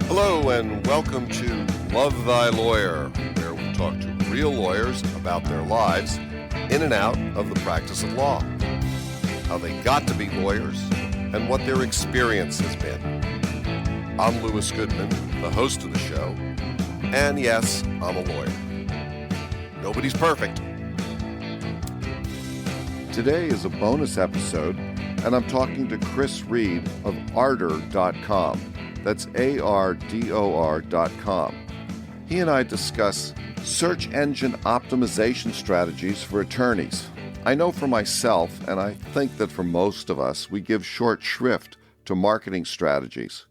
Hello and welcome to Love Thy Lawyer, where we talk to real lawyers about their lives in and out of the practice of law, how they got to be lawyers, and what their experience has been. I'm Louis Goodman, the host of the show, and yes, I'm a lawyer. Nobody's perfect. Today is a bonus episode, and I'm talking to Kris Reid of ardor.com. That's ARDOR.com. He and I discuss search engine optimization strategies for attorneys. I know for myself, and I think that for most of us, we give short shrift to marketing strategies.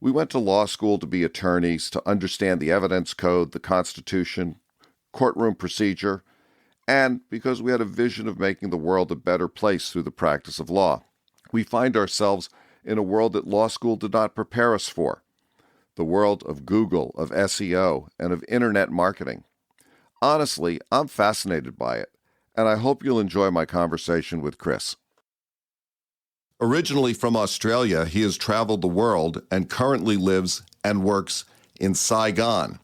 We went to law school to be attorneys, to understand the evidence code, the Constitution, courtroom procedure, and because we had a vision of making the world a better place through the practice of law. We find ourselves in a world that law school did not prepare us for, the world of Google, of SEO, and of internet marketing. Honestly, I'm fascinated by it, and I hope you'll enjoy my conversation with Kris. Originally from Australia, he has traveled the world and currently lives and works in Saigon.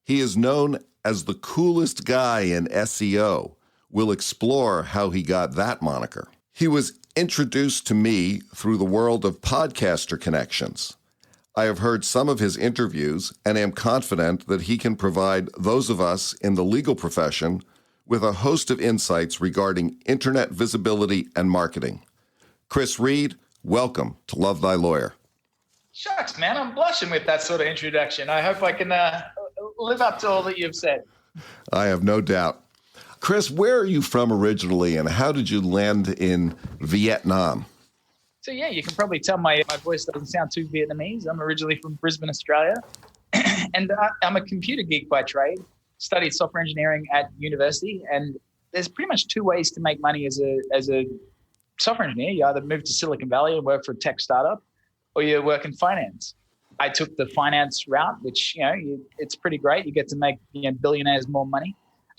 He is known as the coolest guy in SEO. We'll explore how he got that moniker. He was introduced to me through the world of podcaster connections. I have heard some of his interviews and am confident that he can provide those of us in the legal profession with a host of insights regarding internet visibility and marketing. Kris Reid, welcome to Love Thy Lawyer. Shucks, man, I'm blushing with that sort of introduction. I hope I can live up to all that you've said. I have no doubt. Kris, where are you from originally, and how did you land in Vietnam? So, yeah, you can probably tell my voice doesn't sound too Vietnamese. I'm originally from Brisbane, Australia, and I'm a computer geek by trade. Studied software engineering at university, and there's pretty much two ways to make money as a software engineer. You either move to Silicon Valley and work for a tech startup, or you work in finance. I took the finance route, which, it's pretty great. You get to make billionaires more money.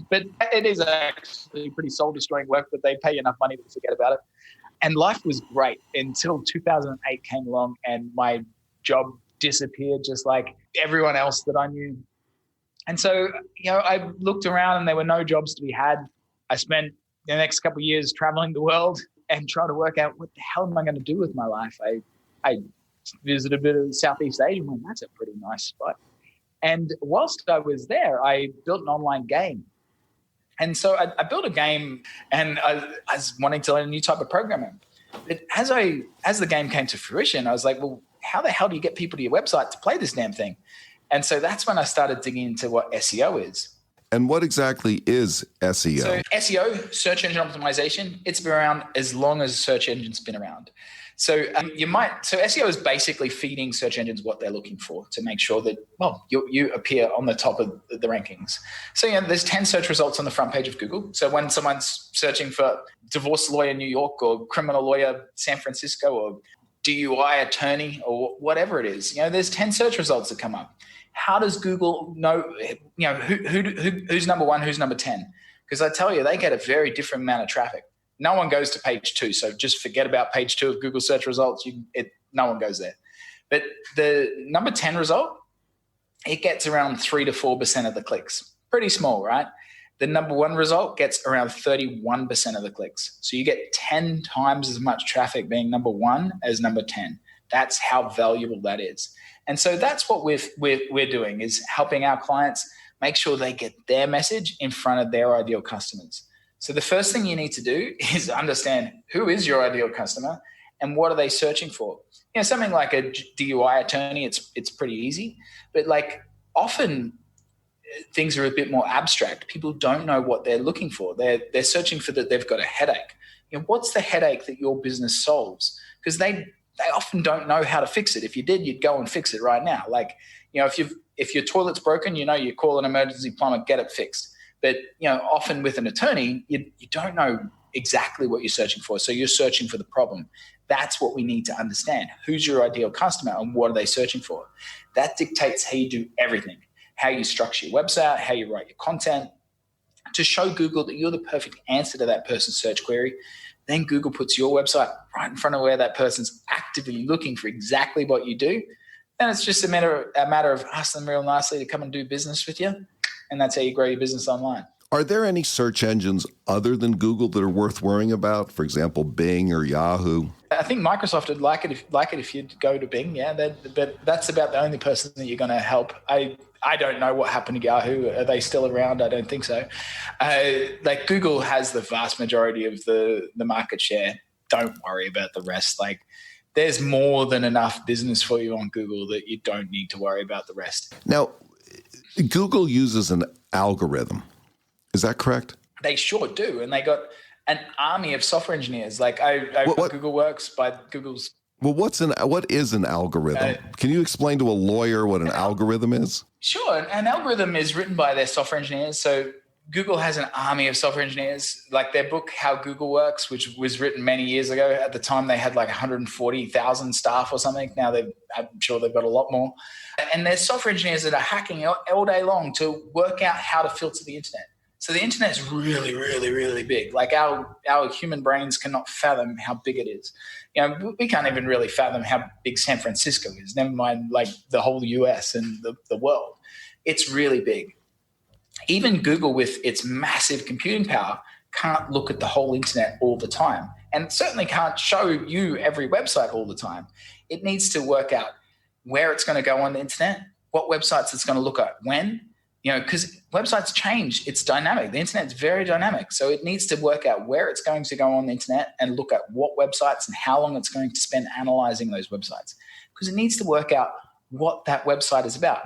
But it is actually pretty soul-destroying work, but they pay you enough money to forget about it. And life was great until 2008 came along and my job disappeared just like everyone else that I knew. And so, I looked around and there were no jobs to be had. I spent the next couple of years traveling the world and trying to work out what the hell am I going to do with my life. I visited a bit of Southeast Asia and went, that's a pretty nice spot. And whilst I was there, I built an online game. And so I built a game and I was wanting to learn a new type of programming. But as the game came to fruition, I was like, well, how the hell do you get people to your website to play this damn thing? And so that's when I started digging into what SEO is. And what exactly is SEO? So SEO, search engine optimization, it's been around as long as search engines been around. So SEO is basically feeding search engines what they're looking for to make sure that, you appear on the top of the rankings. So, there's 10 search results on the front page of Google. So when someone's searching for divorce lawyer New York or criminal lawyer San Francisco or DUI attorney or whatever it is, there's 10 search results that come up. How does Google know, who's number one, who's number 10? Because I tell you, they get a very different amount of traffic. No one goes to page 2, so just forget about page 2 of Google search results. No one goes there. But the number 10 result, it gets around 3 to 4% of the clicks. Pretty small, right? The number 1 result gets around 31% of the clicks. So you get 10 times as much traffic being number 1 as number 10. That's how valuable that is. And so that's what we're doing, is helping our clients make sure they get their message in front of their ideal customers. So the first thing you need to do is understand who is your ideal customer and what are they searching for. Something like a DUI attorney, it's pretty easy, but often things are a bit more abstract. People don't know what they're looking for. They're searching for that they've got a headache. What's the headache that your business solves? Because they often don't know how to fix it. If you did, you'd go and fix it right now. If your toilet's broken, you call an emergency plumber, get it fixed. But, often with an attorney, you don't know exactly what you're searching for. So you're searching for the problem. That's what we need to understand. Who's your ideal customer and what are they searching for? That dictates how you do everything, how you structure your website, how you write your content, to show Google that you're the perfect answer to that person's search query. Then Google puts your website right in front of where that person's actively looking for exactly what you do. then it's just a matter of asking them real nicely to come and do business with you. And that's how you grow your business online. Are there any search engines other than Google that are worth worrying about? For example, Bing or Yahoo? I think Microsoft would like it if you'd go to Bing, yeah. But that's about the only person that you're going to help. I don't know what happened to Yahoo. Are they still around? I don't think so. Like Google has the vast majority of the market share. Don't worry about the rest. Like there's more than enough business for you on Google that you don't need to worry about the rest. Now, Google uses an algorithm. Is that correct? They sure do. And they got an army of software engineers. Like Google Works by Google's. Well, what is an algorithm? Can you explain to a lawyer what an algorithm is? Sure. An algorithm is written by their software engineers. So Google has an army of software engineers. Like their book, How Google Works, which was written many years ago. At the time, they had like 140,000 staff or something. Now I'm sure they've got a lot more. And there's software engineers that are hacking all day long to work out how to filter the internet. So the internet is really, really, really big. Like our human brains cannot fathom how big it is. We can't even really fathom how big San Francisco is, never mind like the whole US and the world. It's really big. Even Google, with its massive computing power, can't look at the whole internet all the time, and certainly can't show you every website all the time. It needs to work out where it's going to go on the internet, what websites it's going to look at when, because websites change. It's dynamic. The internet's very dynamic. So it needs to work out where it's going to go on the internet and look at what websites and how long it's going to spend analyzing those websites, because it needs to work out what that website is about.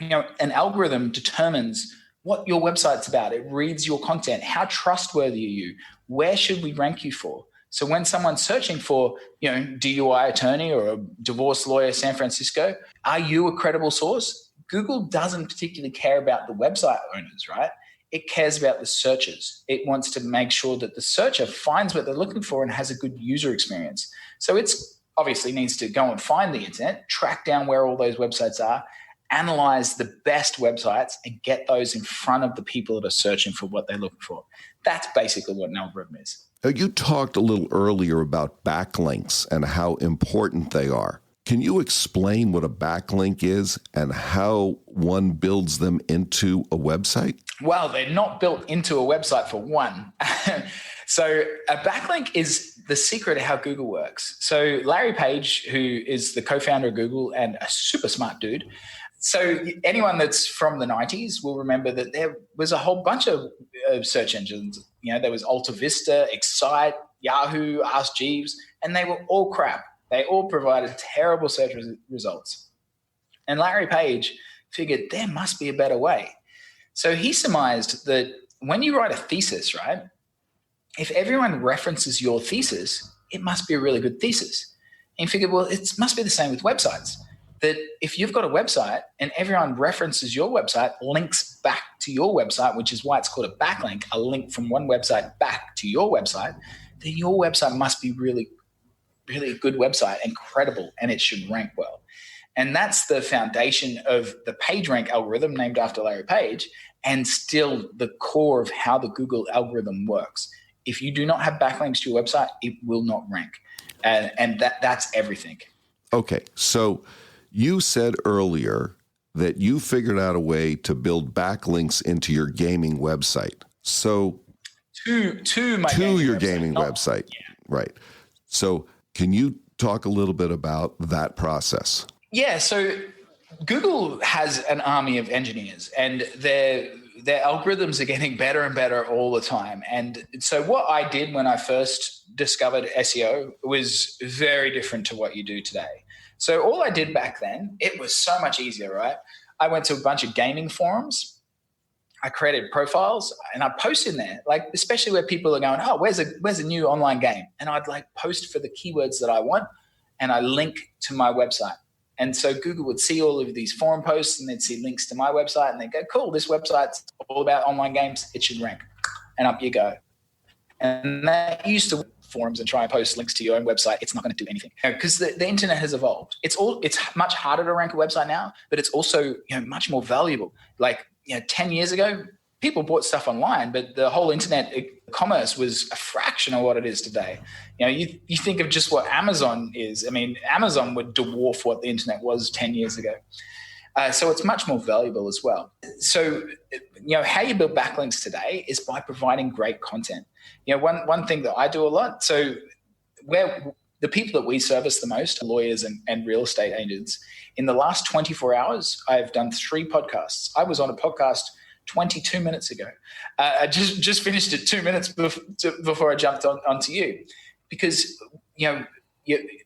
An algorithm determines what your website's about. It reads your content. How trustworthy are you? Where should we rank you for? So when someone's searching for, DUI attorney or a divorce lawyer, San Francisco, are you a credible source? Google doesn't particularly care about the website owners, right? It cares about the searchers. It wants to make sure that the searcher finds what they're looking for and has a good user experience. So it's obviously needs to go and find the internet, track down where all those websites are, analyze the best websites and get those in front of the people that are searching for what they're looking for. That's basically what an algorithm is. You talked a little earlier about backlinks and how important they are. Can you explain what a backlink is and how one builds them into a website? Well, they're not built into a website for one. So a backlink is the secret of how Google works. So Larry Page, who is the co-founder of Google and a super smart dude. So anyone that's from the 90s will remember that there was a whole bunch of search engines. There was Alta Vista, Excite, Yahoo, Ask Jeeves, and they were all crap. They all provided terrible search results. And Larry Page figured there must be a better way. So he surmised that when you write a thesis, right, if everyone references your thesis, it must be a really good thesis. And he figured, well, it must be the same with websites. That if you've got a website and everyone references your website, links back to your website, which is why it's called a backlink, a link from one website back to your website, then your website must be really, really a good website and credible, and it should rank well. And that's the foundation of the PageRank algorithm named after Larry Page, and still the core of how the Google algorithm works. If you do not have backlinks to your website, it will not rank. And that's everything. Okay, so you said earlier that you figured out a way to build backlinks into your gaming website. So to your gaming website. Yeah. Right. So can you talk a little bit about that process? Yeah, so Google has an army of engineers, and their algorithms are getting better and better all the time. And so what I did when I first discovered SEO was very different to what you do today. So all I did back then, it was so much easier, right? I went to a bunch of gaming forums. I created profiles and I post in there, like especially where people are going, oh, where's a new online game? And I'd like post for the keywords that I want, and I link to my website. And so Google would see all of these forum posts and they'd see links to my website and they'd go, cool, this website's all about online games. It should rank. And up you go. And that used to forums and try and post links to your own website. It's not going to do anything because the internet has evolved. It's much harder to rank a website now, but it's also much more valuable. Like 10 years ago, people bought stuff online, but the whole internet commerce was a fraction of what it is today. You think of just what Amazon is. I mean, Amazon would dwarf what the internet was 10 years ago. So it's much more valuable as well. So, how you build backlinks today is by providing great content. One thing that I do a lot, so where the people that we service the most are lawyers and real estate agents. In the last 24 hours, I've done 3 podcasts. I was on a podcast 22 minutes ago. I just finished it 2 minutes before I jumped onto you. Because,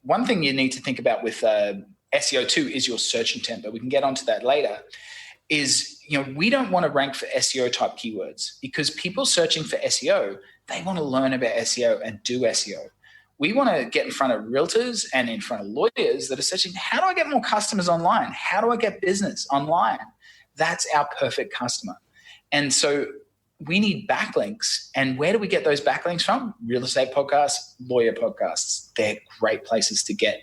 one thing you need to think about with SEO too is your search intent, but we can get onto that later, is, we don't want to rank for SEO type keywords because people searching for SEO, they want to learn about SEO and do SEO. We want to get in front of realtors and in front of lawyers that are searching, how do I get more customers online? How do I get business online? That's our perfect customer. And so we need backlinks. And where do we get those backlinks from? Real estate podcasts, lawyer podcasts. They're great places to get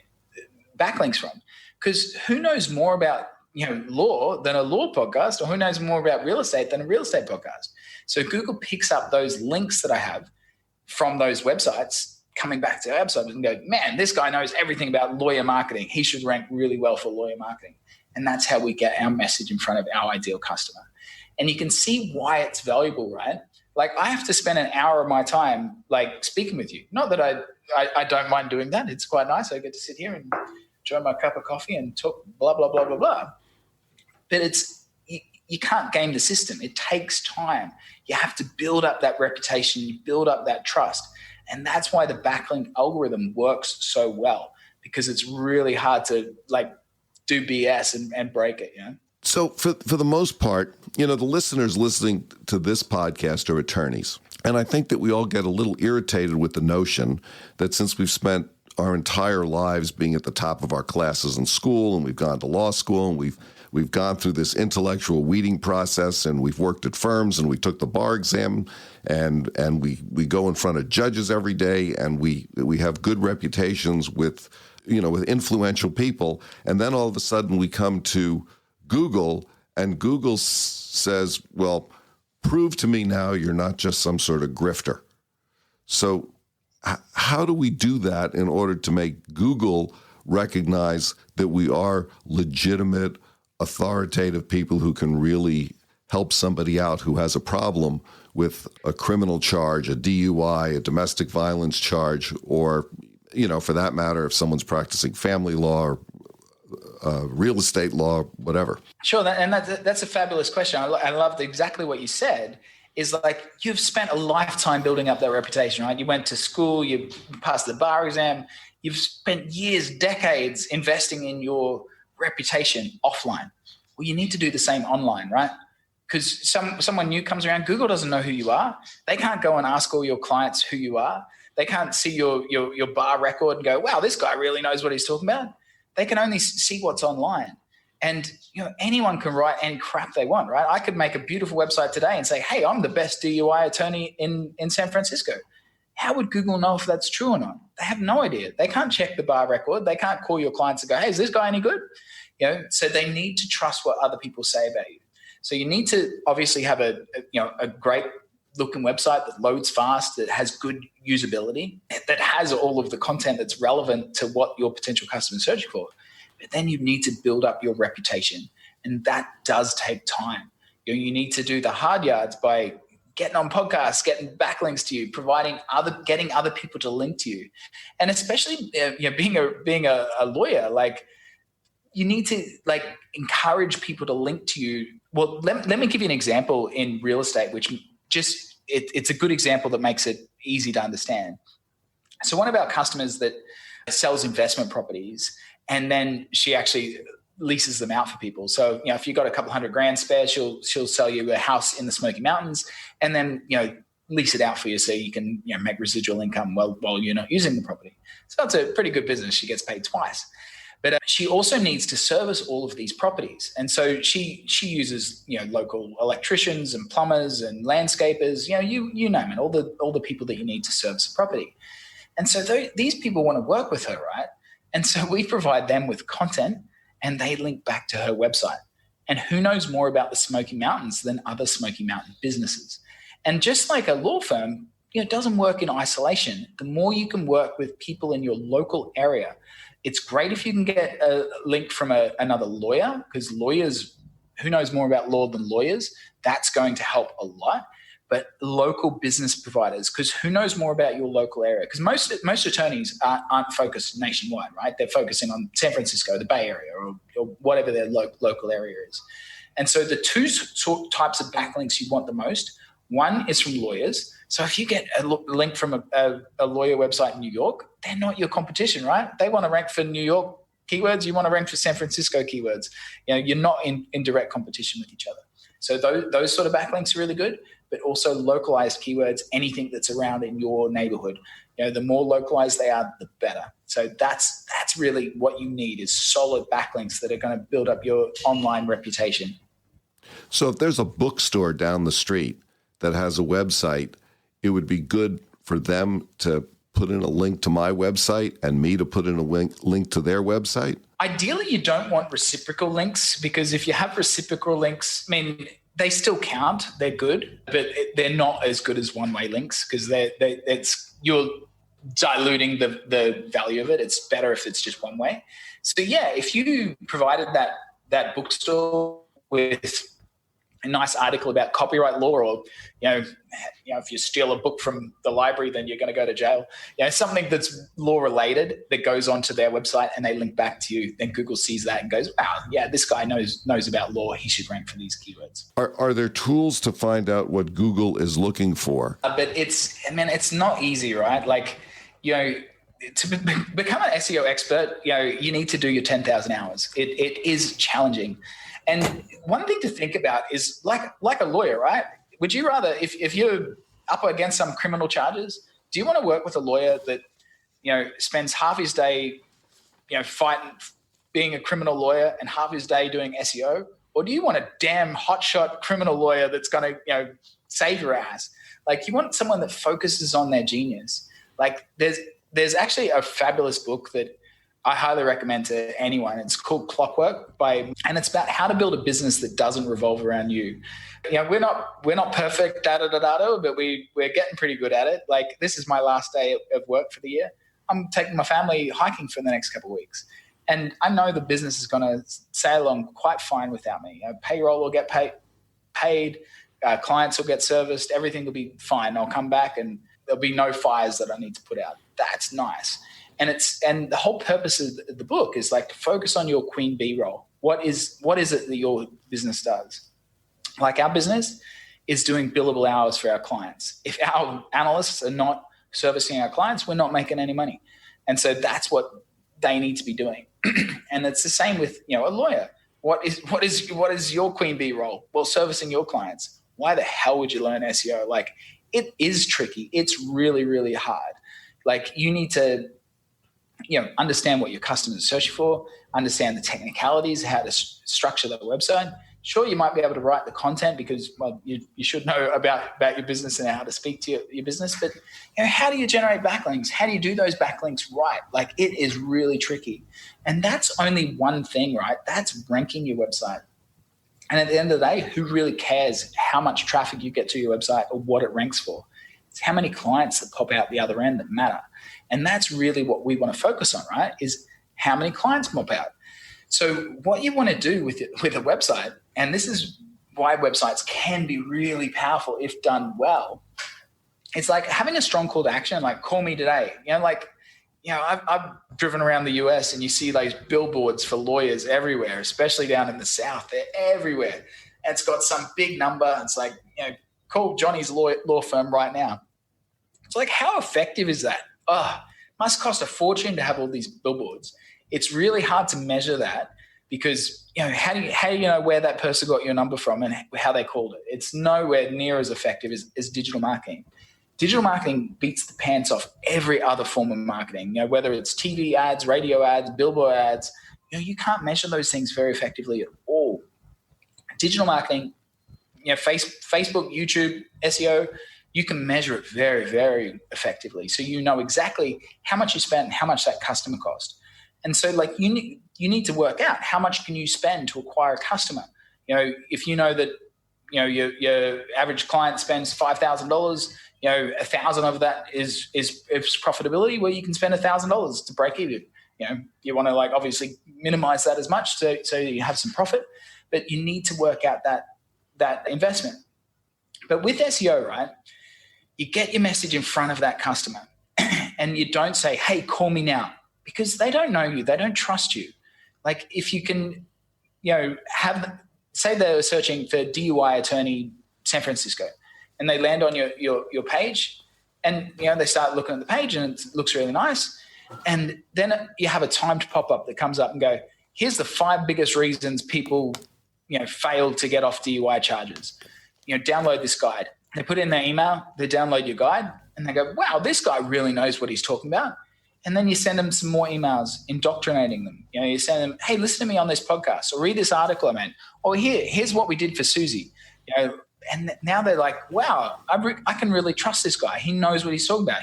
backlinks from. Because who knows more about law than a law podcast, or who knows more about real estate than a real estate podcast? So Google picks up those links that I have from those websites coming back to our website and go, man, this guy knows everything about lawyer marketing. He should rank really well for lawyer marketing. And that's how we get our message in front of our ideal customer. And you can see why it's valuable, right? Like, I have to spend an hour of my time speaking with you. Not that I don't mind doing that. It's quite nice. I get to sit here and enjoy my cup of coffee and talk blah, blah, blah, blah, blah. But you can't game the system. It takes time. You have to build up that reputation. You build up that trust. And that's why the backlink algorithm works so well, because it's really hard to do BS and break it, So for the most part, the listeners listening to this podcast are attorneys. And I think that we all get a little irritated with the notion that since we've spent our entire lives being at the top of our classes in school, and we've gone to law school, and we've gone through this intellectual weeding process, and we've worked at firms, and we took the bar exam, and we go in front of judges every day, and we have good reputations with influential people, and then all of a sudden we come to Google, and Google says, well, prove to me now you're not just some sort of grifter. So how do we do that in order to make Google recognize that we are legitimate, authoritative people who can really help somebody out who has a problem with a criminal charge, a DUI, a domestic violence charge, or, for that matter, if someone's practicing family law or real estate law, whatever? Sure, that's a fabulous question. I loved exactly what you said. Is you've spent a lifetime building up that reputation, right? You went to school, you passed the bar exam, you've spent years, decades investing in your reputation offline. Well, you need to do the same online, right? Because someone new comes around, Google doesn't know who you are. They can't go and ask all your clients who you are. They can't see your bar record and go, wow, this guy really knows what he's talking about. They can only see what's online. And anyone can write any crap they want, right? I could make a beautiful website today and say, hey, I'm the best DUI attorney in San Francisco. How would Google know if that's true or not? They have no idea. They can't check the bar record. They can't call your clients and go, hey, is this guy any good? So they need to trust what other people say about you. So you need to obviously have a great looking website that loads fast, that has good usability, that has all of the content that's relevant to what your potential customer is searching for. But then you need to build up your reputation, and that does take time. You need to do the hard yards by getting on podcasts, getting backlinks to you, getting other people to link to you, and especially being a lawyer, you need to encourage people to link to you. Well, let me give you an example in real estate, which it's a good example that makes it easy to understand. So one of our customers that sells investment properties, and then she actually leases them out for people. So, if you've got a couple $100,000 spare, she'll sell you a house in the Smoky Mountains and then, lease it out for you so you can, make residual income while you're not using the property. So it's a pretty good business. She gets paid twice. But she also needs to service all of these properties. And so she uses, local electricians and plumbers and landscapers, you name it, all the people that you need to service a property. And so these people want to work with her, right? And so we provide them with content, and they link back to her website. And who knows more about the Smoky Mountains than other Smoky Mountain businesses? And just like a law firm, it doesn't work in isolation. The more you can work with people in your local area, it's great if you can get a link from another lawyer, because lawyers, who knows more about law than lawyers? That's going to help a lot. But local business providers, because who knows more about your local area? Because most attorneys aren't focused nationwide, right? They're focusing on San Francisco, the Bay Area, or whatever their local area is. And so the two types of backlinks you want the most, one is from lawyers. So if you get a link from a lawyer website in New York, they're not your competition, right? They want to rank for New York keywords. You want to rank for San Francisco keywords. You're not in direct competition with each other. So those sort of backlinks are really good, but also localized keywords, anything that's around in your neighborhood. The more localized they are, the better. So that's really what you need, is solid backlinks that are going to build up your online reputation. So if there's a bookstore down the street that has a website, it would be good for them to put in a link to my website and me to put in a link to their website? Ideally, you don't want reciprocal links, because if you have reciprocal links, they still count. They're good, but they're not as good as one-way links, because you're diluting the value of it. It's better if it's just one way. So yeah, if you provided that bookstore with a nice article about copyright law, or if you steal a book from the library, then you're going to go to jail. Something that's law related that goes onto their website and they link back to you. Then Google sees that and goes, "Wow, yeah, this guy knows about law. He should rank for these keywords." Are there tools to find out what Google is looking for? But it's not easy, right? To become an SEO expert, you need to do your 10,000 hours. It is challenging. And one thing to think about is like a lawyer, right? Would you rather, if you're up against some criminal charges, do you want to work with a lawyer that, spends half his day, fighting, being a criminal lawyer, and half his day doing SEO? Or do you want a damn hotshot criminal lawyer that's going to, save your ass? You want someone that focuses on their genius. There's actually a fabulous book that I highly recommend to anyone. It's called Clockwork and it's about how to build a business that doesn't revolve around you. We're not perfect, but we're getting pretty good at it. This is my last day of work for the year. I'm taking my family hiking for the next couple of weeks, and I know the business is going to sail along quite fine without me. Payroll will get paid, clients will get serviced, everything will be fine. I'll come back and there'll be no fires that I need to put out. That's nice. And the whole purpose of the book is to focus on your queen bee role. What is it that your business does? Our business is doing billable hours for our clients. If our analysts are not servicing our clients, we're not making any money. And so that's what they need to be doing. And it's the same with a lawyer. What is your queen bee role? Well, servicing your clients. Why the hell would you learn SEO? It is tricky. It's really, really hard. You need to understand what your customers are searching for, understand the technicalities, how to structure the website. Sure, you might be able to write the content because, you should know about your business and how to speak to your business. But how do you generate backlinks? How do you do those backlinks right? It is really tricky. And that's only one thing, right? That's ranking your website. And at the end of the day, who really cares how much traffic you get to your website or what it ranks for? It's how many clients that pop out the other end that matter. And that's really what we want to focus on, right? Is how many clients pop out. So what you want to do with a website, and this is why websites can be really powerful if done well, it's having a strong call to action, call me today. I've driven around the US and you see those billboards for lawyers everywhere, especially down in the South. They're everywhere. And it's got some big number. It's call Johnny's law firm right now. It's how effective is that? Must cost a fortune to have all these billboards. It's really hard to measure that because, how do you know where that person got your number from and how they called it? It's nowhere near as effective as digital marketing. Digital marketing beats the pants off every other form of marketing, whether it's TV ads, radio ads, billboard ads. You can't measure those things very effectively at all. Digital marketing, Facebook, YouTube, SEO, you can measure it very, very effectively. So you know exactly how much you spent and how much that customer cost. And so you need to work out how much can you spend to acquire a customer. If you know that, your average client spends $5,000, 1,000 of that is profitability, where you can spend $1,000 to break even. You want to obviously minimize that as much so you have some profit, but you need to work out that investment. But with SEO, right, you get your message in front of that customer and you don't say, hey, call me now, because they don't know you. They don't trust you. If you can, say they're searching for DUI attorney San Francisco, and they land on your page, and they start looking at the page and it looks really nice. And then you have a timed pop-up that comes up and go, here's the 5 biggest reasons people, fail to get off DUI charges. Download this guide. They put in their email, they download your guide, and they go, wow, this guy really knows what he's talking about. And then you send them some more emails indoctrinating them. You send them, hey, listen to me on this podcast, or read this article I made, or here's what we did for Susie. And now they're like, wow, I can really trust this guy. He knows what he's talking about.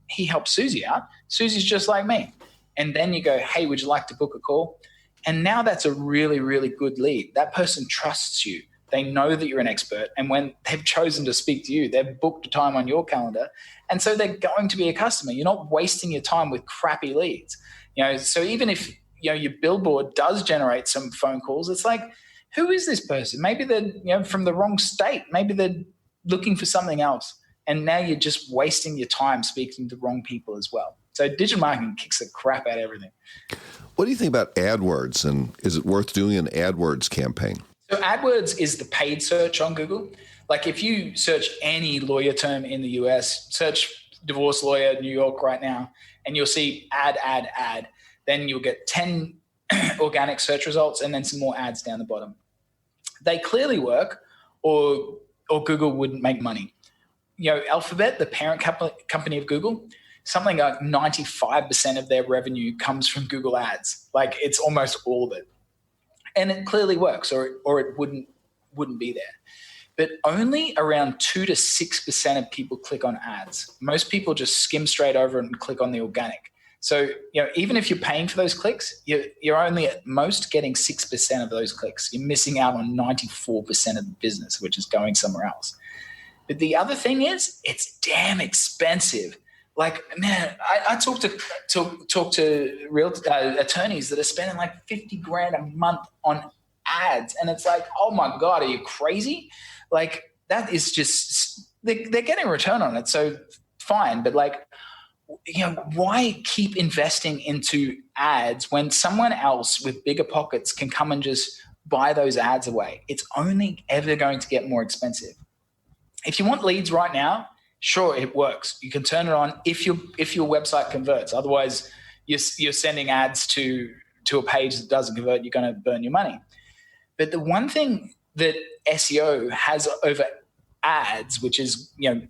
He helped Susie out. Susie's just like me. And then you go, hey, would you like to book a call? And now that's a really, really good lead. That person trusts you. They know that you're an expert. And when they've chosen to speak to you, they've booked a time on your calendar. And so they're going to be a customer. You're not wasting your time with crappy leads. So even if, your billboard does generate some phone calls, it's like, who is this person? Maybe they're, from the wrong state. Maybe they're looking for something else. And now you're just wasting your time speaking to the wrong people as well. So digital marketing kicks the crap out of everything. What do you think about AdWords, and is it worth doing an AdWords campaign? So AdWords is the paid search on Google. If you search any lawyer term in the US, search divorce lawyer New York right now, and you'll see ad. Then you'll get 10 organic search results and then some more ads down the bottom. They clearly work, or Google wouldn't make money. Alphabet, the parent company of Google, something like 95% of their revenue comes from Google ads. It's almost all of it. And it clearly works, or it wouldn't be there. But only around 2 to 6% of people click on ads. Most people just skim straight over and click on the organic. So, even if you're paying for those clicks, you're only at most getting 6% of those clicks. You're missing out on 94% of the business, which is going somewhere else. But the other thing is, it's damn expensive. I talk to real attorneys that are spending $50,000 a month on ads, and it's like, oh my God, are you crazy? That is just they're getting a return on it, so fine. But why keep investing into ads when someone else with bigger pockets can come and just buy those ads away? It's only ever going to get more expensive. If you want leads right now, sure, it works. You can turn it on if your website converts. Otherwise, you're sending ads to a page that doesn't convert. You're going to burn your money. But the one thing that SEO has over ads, which is, and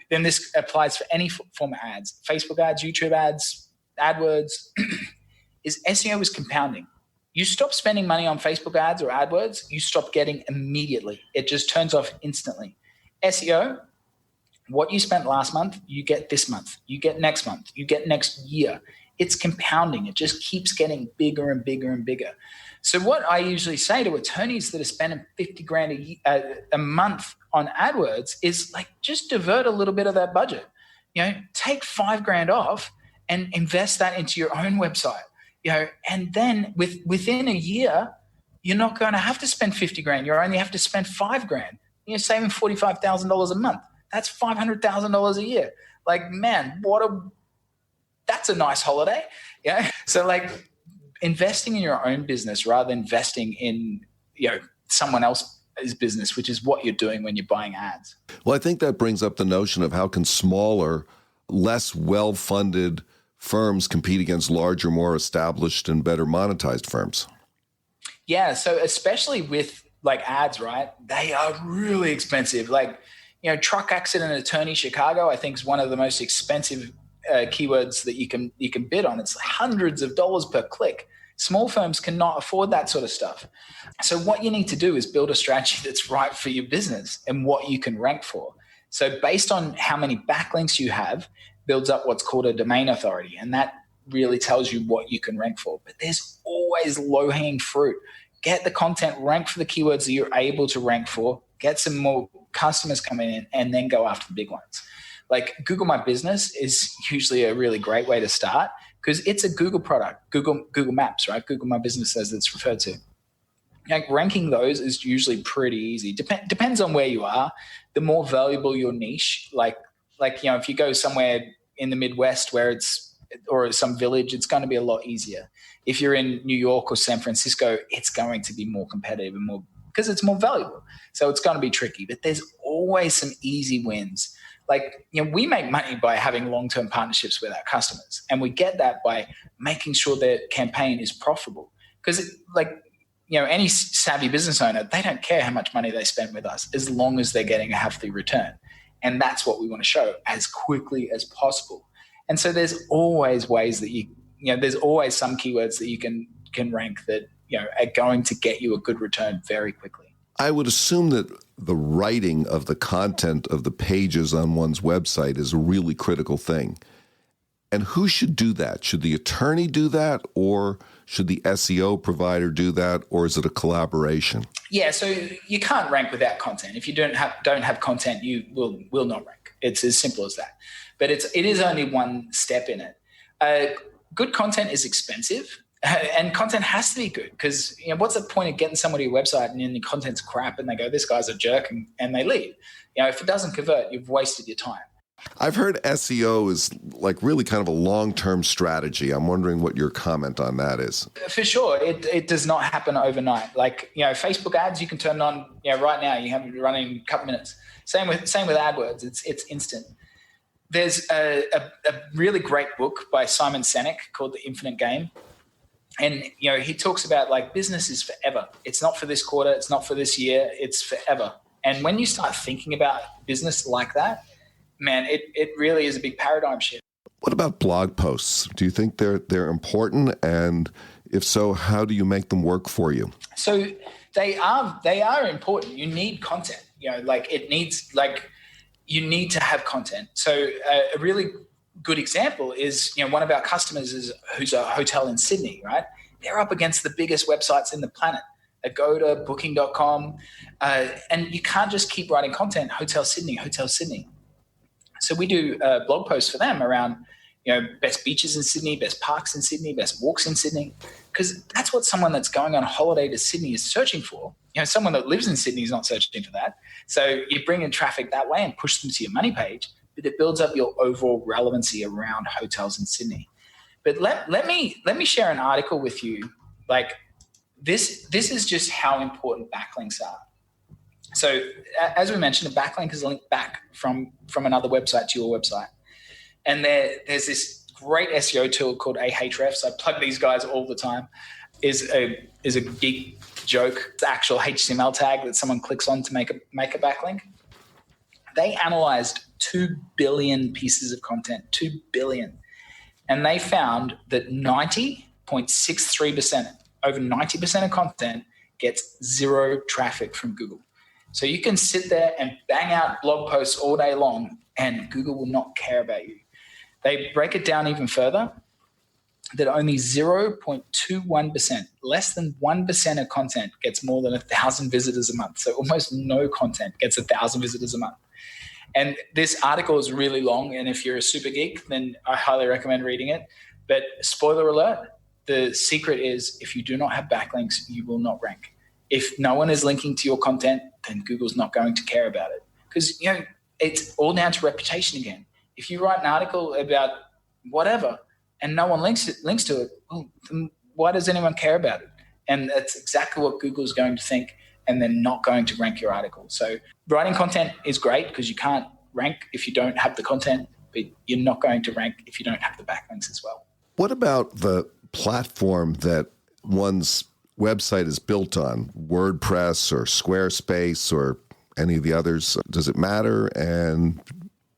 this applies for any form of ads, Facebook ads, YouTube ads, AdWords, is SEO is compounding. You stop spending money on Facebook ads or AdWords, you stop getting immediately. It just turns off instantly. SEO, what you spent last month, you get this month, you get next month, you get next year. It's compounding. It just keeps getting bigger and bigger and bigger. So what I usually say to attorneys that are spending $50,000 a month on AdWords is just divert a little bit of that budget. Take $5,000 off and invest that into your own website. And then within a year, you're not going to have to spend $50,000. You only have to spend $5,000. You're saving $45,000 a month. That's $500,000 a year. Man, that's a nice holiday. Yeah. So investing in your own business rather than investing in, someone else's business, which is what you're doing when you're buying ads. Well, I think that brings up the notion of how can smaller, less well-funded firms compete against larger, more established and better monetized firms. Yeah. So especially with ads, right? They are really expensive. Truck accident attorney Chicago, I think, is one of the most expensive keywords that you can bid on. It's hundreds of dollars per click. Small firms cannot afford that sort of stuff. So what you need to do is build a strategy that's right for your business and what you can rank for. So based on how many backlinks you have, builds up what's called a domain authority. And that really tells you what you can rank for. But there's always low-hanging fruit. get the content, rank for the keywords that you're able to rank for, get some more customers coming in, and then go after the big ones. Like Google My Business is usually a really great way to start because it's a Google product, Google Maps, right? Google My Business as it's referred to. Like ranking those is usually pretty easy. Depends on where you are. The more valuable your niche, like if you go somewhere in the Midwest or some village, it's going to be a lot easier. If you're in New York or San Francisco, it's going to be more competitive and more because it's more valuable. So it's going to be tricky, but there's always some easy wins. Like, we make money by having long-term partnerships with our customers, and we get that by making sure their campaign is profitable. Because any savvy business owner, they don't care how much money they spend with us as long as they're getting a hefty return. And that's what we want to show as quickly as possible. And so there's always ways that there's always some keywords that you can rank that, are going to get you a good return very quickly. I would assume that the writing of the content of the pages on one's website is a really critical thing. And who should do that? Should the attorney do that, or should the SEO provider do that, or is it a collaboration? Yeah, so you can't rank without content. If you don't have content, you will not rank. It's as simple as that. But it is only one step in it. Good content is expensive. And content has to be good because what's the point of getting somebody a website and then the content's crap and they go, this guy's a jerk, and they leave. If it doesn't convert, you've wasted your time. I've heard SEO is like really kind of a long-term strategy. I'm wondering what your comment on that is. For sure. It does not happen overnight. Like, Facebook ads, you can turn it on right now. You have it running in a couple minutes. Same with AdWords. It's instant. There's a really great book by Simon Sinek called The Infinite Game. And, he talks about business is forever. It's not for this quarter. It's not for this year. It's forever. And when you start thinking about business like that, man, it really is a big paradigm shift. What about blog posts? Do you think they're important? And if so, how do you make them work for you? So they are important. You need content. You need to have content. So a really good example is, one of our customers who's a hotel in Sydney, right? They're up against the biggest websites in the planet, Agoda, Booking.com, and you can't just keep writing content, Hotel Sydney. So we do blog posts for them around, best beaches in Sydney, best parks in Sydney, best walks in Sydney, because that's what someone that's going on a holiday to Sydney is searching for. Someone that lives in Sydney is not searching for that. So you bring in traffic that way and push them to your money page, but it builds up your overall relevancy around hotels in Sydney. But let me share an article with you. This is just how important backlinks are. So as we mentioned, a backlink is a link back from another website to your website. And there's this great SEO tool called Ahrefs. I plug these guys all the time. Is a geek joke. It's the actual HTML tag that someone clicks on to make a backlink. They analyzed 2 billion pieces of content, 2 billion. And they found that 90.63%, over 90% of content gets zero traffic from Google. So you can sit there and bang out blog posts all day long and Google will not care about you. They break it down even further that only 0.21%, less than 1% of content gets more than 1,000 visitors a month. So almost no content gets 1,000 visitors a month. And this article is really long, and if you're a super geek, then I highly recommend reading it. But spoiler alert, the secret is if you do not have backlinks, you will not rank. If no one is linking to your content, then Google's not going to care about it. Because, it's all down to reputation again. If you write an article about whatever and no one links to it, well, then why does anyone care about it? And that's exactly what Google's going to think, and they're not going to rank your article. So writing content is great because you can't rank if you don't have the content, but you're not going to rank if you don't have the backlinks as well. What about the platform that one's website is built on, WordPress or Squarespace or any of the others? Does it matter? And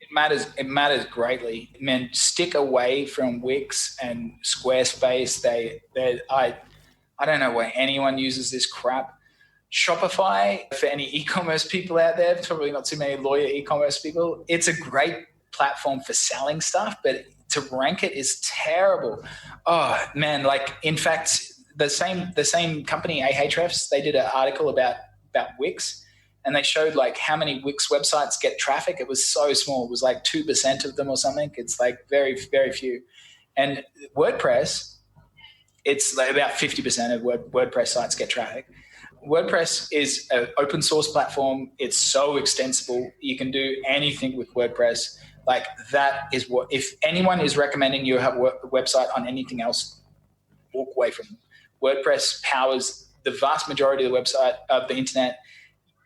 it matters greatly. Man, stick away from Wix and Squarespace. I don't know why anyone uses this crap. Shopify, for any e-commerce people out there, probably not too many lawyer e-commerce people, it's a great platform for selling stuff, but to rank it is terrible. Oh man, in fact, the same company, Ahrefs, they did an article about Wix, and they showed like how many Wix websites get traffic. It was so small. It was like 2% of them or something. It's like very, very few. And WordPress, it's like about 50% of WordPress sites get traffic. WordPress is an open source platform. It's so extensible. You can do anything with WordPress. Like that is what, if anyone is recommending you have a website on anything else, walk away from them. WordPress powers the vast majority of the website of the internet.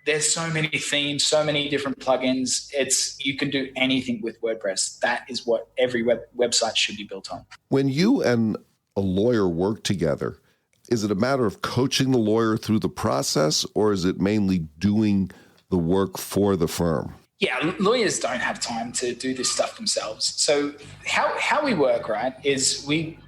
There's so many themes, so many different plugins. You can do anything with WordPress. That is what every website should be built on. When you and a lawyer work together, is it a matter of coaching the lawyer through the process, or is it mainly doing the work for the firm? Yeah, lawyers don't have time to do this stuff themselves. So how we work, right, is we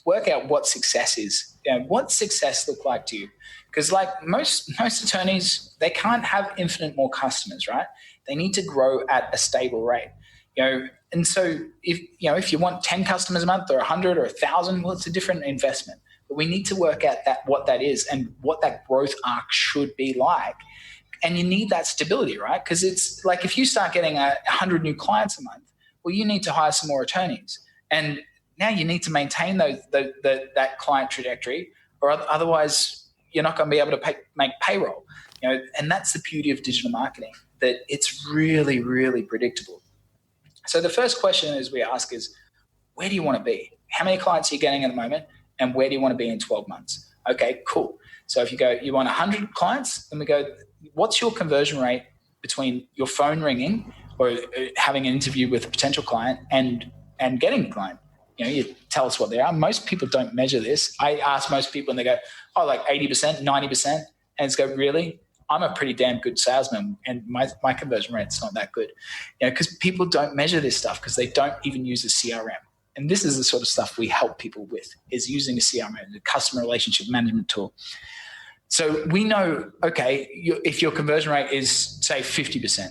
work out what success is. What success look like to you? Because like most attorneys, they can't have infinite more customers, right? They need to grow at a stable rate. And so if you want 10 customers a month or 100 or 1,000, well, it's a different investment. But we need to work out what that is and what that growth arc should be like. And you need that stability, right? Because it's like if you start getting 100 new clients a month, well, you need to hire some more attorneys. And now you need to maintain that client trajectory, or otherwise you're not going to be able to make payroll. And that's the beauty of digital marketing, that it's really, really predictable. So the first question we ask is, where do you want to be? How many clients are you getting at the moment? And where do you want to be in 12 months? Okay, cool. So if you go, you want 100 clients, then we go, what's your conversion rate between your phone ringing or having an interview with a potential client and getting the client? You tell us what they are. Most people don't measure this. I ask most people and they go, oh, like 80%, 90%. And it's go, really? I'm a pretty damn good salesman and my conversion rate's not that good. Because people don't measure this stuff because they don't even use a CRM. And this is the sort of stuff we help people with, is using a CRM, the customer relationship management tool. So we know, okay, if your conversion rate is, say, 50%,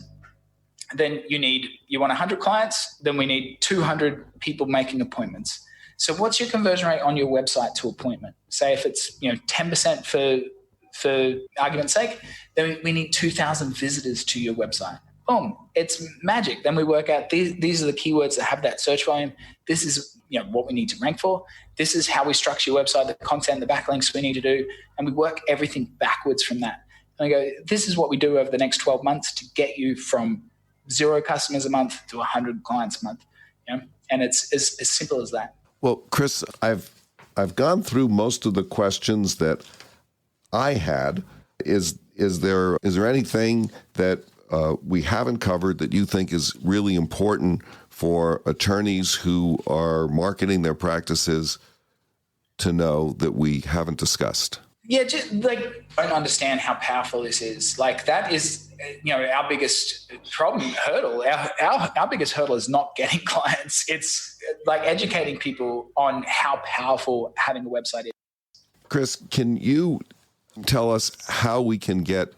then you want 100 clients, then we need 200 people making appointments. So what's your conversion rate on your website to appointment? Say if it's 10% for argument's sake, then we need 2,000 visitors to your website. Boom, it's magic. Then we work out these are the keywords that have that search volume. This is what we need to rank for. This is how we structure your website, the content, the backlinks we need to do, and we work everything backwards from that. And I go, this is what we do over the next 12 months to get you from 0 customers a month to 100 clients a month. And it's as simple as that. Well, Kris, I've gone through most of the questions that I had. Is there anything that we haven't covered that you think is really important for attorneys who are marketing their practices to know that we haven't discussed? Yeah, just like, I don't understand how powerful this is. Like that is, our biggest hurdle. Our biggest hurdle is not getting clients. It's like educating people on how powerful having a website is. Kris, can you tell us how we can get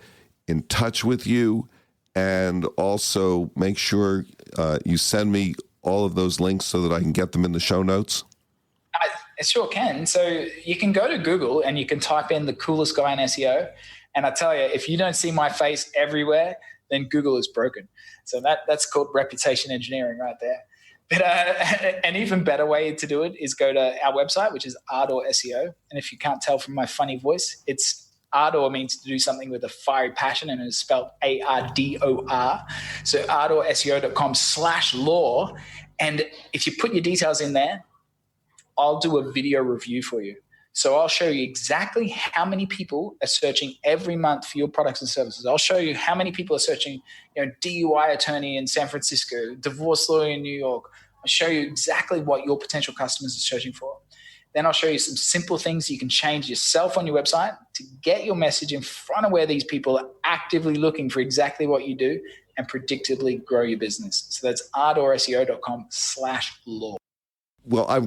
in touch with you, and also make sure you send me all of those links so that I can get them in the show notes? I sure can. So you can go to Google and you can type in the coolest guy in SEO. And I tell you, if you don't see my face everywhere, then Google is broken. So that's called reputation engineering right there. But an even better way to do it is go to our website, which is Ardor SEO. And if you can't tell from my funny voice, Ardor means to do something with a fiery passion, and it's spelled ARDOR. So ardorseo.com/law. And if you put your details in there, I'll do a video review for you. So I'll show you exactly how many people are searching every month for your products and services. I'll show you how many people are searching, DUI attorney in San Francisco, divorce lawyer in New York. I'll show you exactly what your potential customers are searching for. Then I'll show you some simple things you can change yourself on your website to get your message in front of where these people are actively looking for exactly what you do and predictably grow your business. So that's ardorseo.com/law. Well, I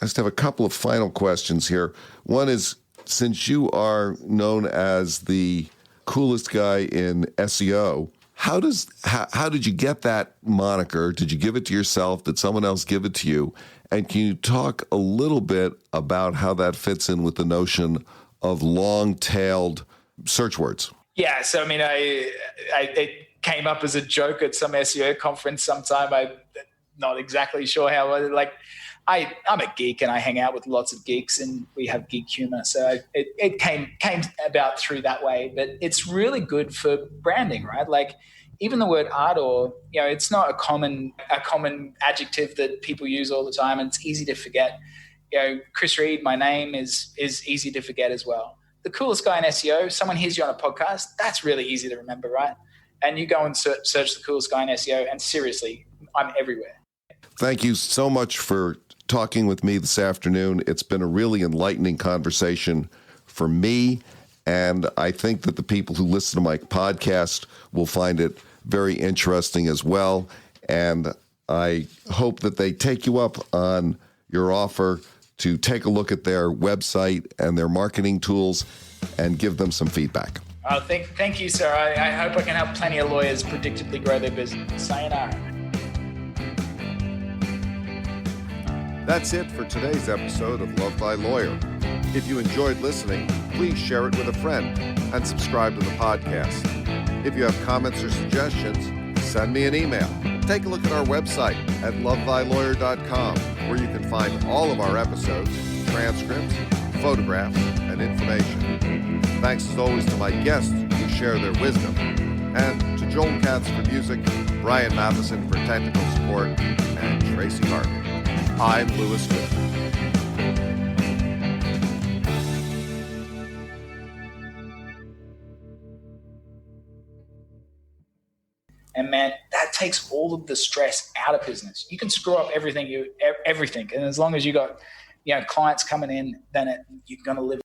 just have a couple of final questions here. One is, since you are known as the coolest guy in SEO, how did you get that moniker? Did you give it to yourself? Did someone else give it to you? And can you talk a little bit about how that fits in with the notion of long-tailed search words? Yeah, so I mean, it came up as a joke at some SEO conference sometime. I'm not exactly sure how. I'm a geek and I hang out with lots of geeks and we have geek humor. So it came about through that way. But it's really good for branding, right? Like even the word ardor, it's not a common adjective that people use all the time, and it's easy to forget. Kris Reid, my name is easy to forget as well. The coolest guy in SEO, someone hears you on a podcast, that's really easy to remember, right? And you go and search the coolest guy in SEO, and seriously, I'm everywhere. Thank you so much for talking with me this afternoon. It's been a really enlightening conversation for me, and I think that the people who listen to my podcast will find it very interesting as well. And I hope that they take you up on your offer to take a look at their website and their marketing tools and give them some feedback. Oh, thank you, sir. I hope I can help plenty of lawyers predictably grow their business. Sayonara. That's it for today's episode of Love Thy Lawyer. If you enjoyed listening, please share it with a friend and subscribe to the podcast. If you have comments or suggestions, send me an email. Take a look at our website at lovethylawyer.com, where you can find all of our episodes, transcripts, photographs, and information. Thanks as always to my guests who share their wisdom, and to Joel Katz for music, Brian Matheson for technical support, and Tracy Harvey. I'm Louis Goodman. And man, that takes all of the stress out of business. You can screw up everything. And as long as you got, clients coming in, then you're going to live